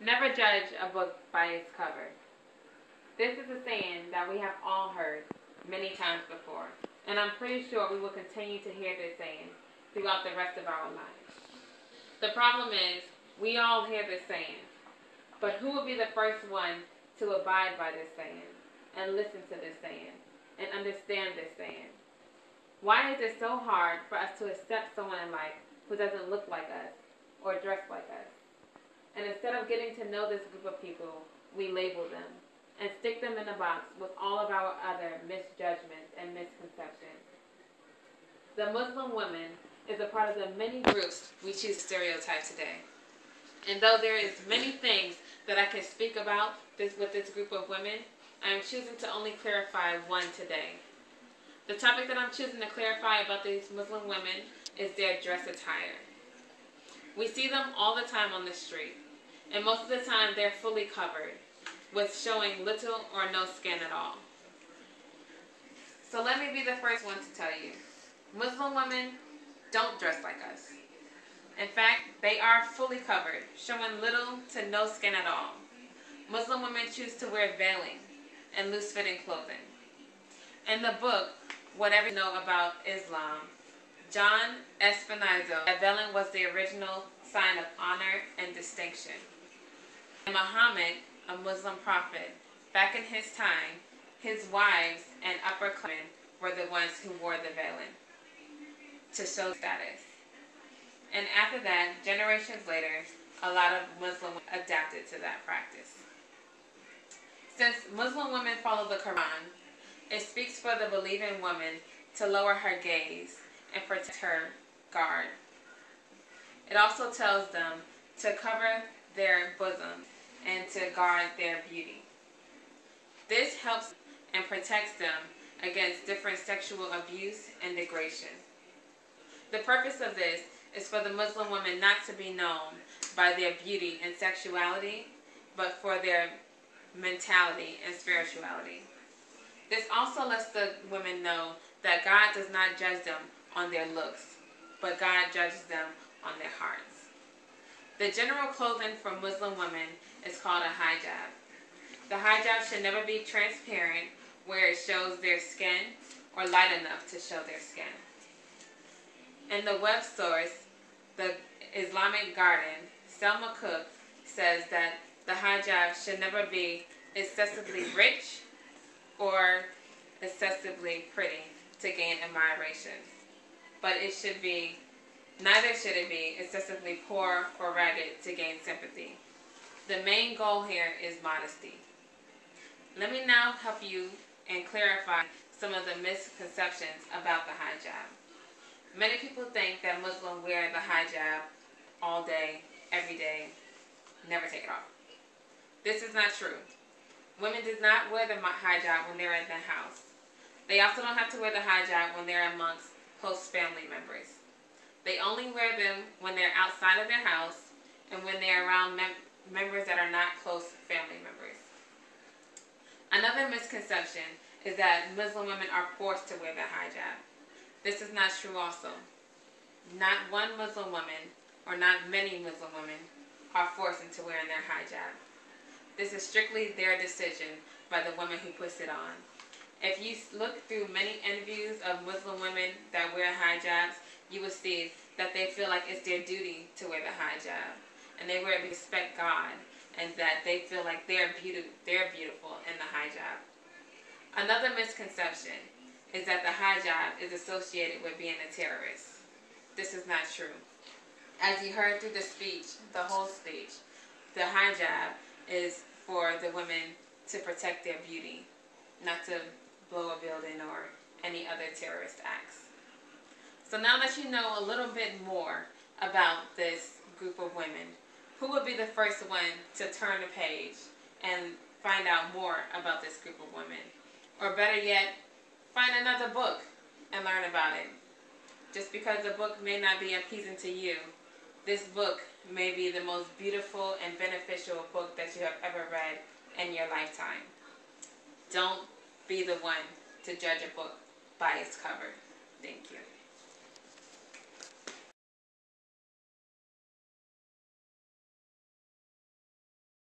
Never judge a book by its cover. This is a saying that we have all heard many times before, and I'm pretty sure we will continue to hear this saying throughout the rest of our lives. The problem is, we all hear this saying, but who will be the first one to abide by this saying, and listen to this saying, and understand this saying? Why is it so hard for us to accept someone in life who doesn't look like us or dress like us? And instead of getting to know this group of people, we label them and stick them in a box with all of our other misjudgments and misconceptions. The Muslim woman is a part of the many groups we choose to stereotype today. And though there is many things that I can speak about with this group of women, I am choosing to only clarify one today. The topic that I'm choosing to clarify about these Muslim women is their dress attire. We see them all the time on the street, and most of the time they're fully covered, with showing little or no skin at all. So let me be the first one to tell you, Muslim women don't dress like us. In fact, they are fully covered, showing little to no skin at all. Muslim women choose to wear veiling and loose-fitting clothing. In the book, Whatever You Know About Islam, John Espinazo, that veiling was the original sign of honor and distinction. And Muhammad, a Muslim prophet, back in his time, his wives and upper class were the ones who wore the veiling to show status. And after that, generations later, a lot of Muslims adapted to that practice. Since Muslim women follow the Quran, it speaks for the believing woman to lower her gaze and protect her guard. It also tells them to cover their bosoms and to guard their beauty. This helps and protects them against different sexual abuse and degradation. The purpose of this is for the Muslim women not to be known by their beauty and sexuality, but for their mentality and spirituality. This also lets the women know that God does not judge them on their looks, but God judges them on their hearts. The general clothing for Muslim women is called a hijab. The hijab should never be transparent, where it shows their skin, or light enough to show their skin. In the web source, The Islamic Garden, Selma Cook says that the hijab should never be excessively rich or excessively pretty to gain admiration, but neither should it be excessively poor or ragged to gain sympathy. The main goal here is modesty. Let me now help you and clarify some of the misconceptions about the hijab. Many people think that Muslims wear the hijab all day, every day, never take it off. This is not true. Women do not wear the hijab when they're in the house. They also don't have to wear the hijab when they're amongst close family members. They only wear them when they're outside of their house and when they're around members that are not close family members. Another misconception is that Muslim women are forced to wear the hijab. This is not true also. Not one Muslim woman, or not many Muslim women, are forced into wearing their hijab. This is strictly their decision by the woman who puts it on. If you look through many interviews of Muslim women that wear hijabs, you will see that they feel like it's their duty to wear the hijab. And they wear it to respect God, and that they feel like they're beautiful in the hijab. Another misconception is that the hijab is associated with being a terrorist. This is not true. As you heard through the speech, the whole speech, the hijab is for the women to protect their beauty, not to blow a building or any other terrorist acts. So now that you know a little bit more about this group of women, who would be the first one to turn the page and find out more about this group of women? Or better yet, find another book and learn about it. Just because the book may not be appeasing to you, this book may be the most beautiful and beneficial book that you have ever read in your lifetime. Don't be the one to judge a book by its cover. Thank you.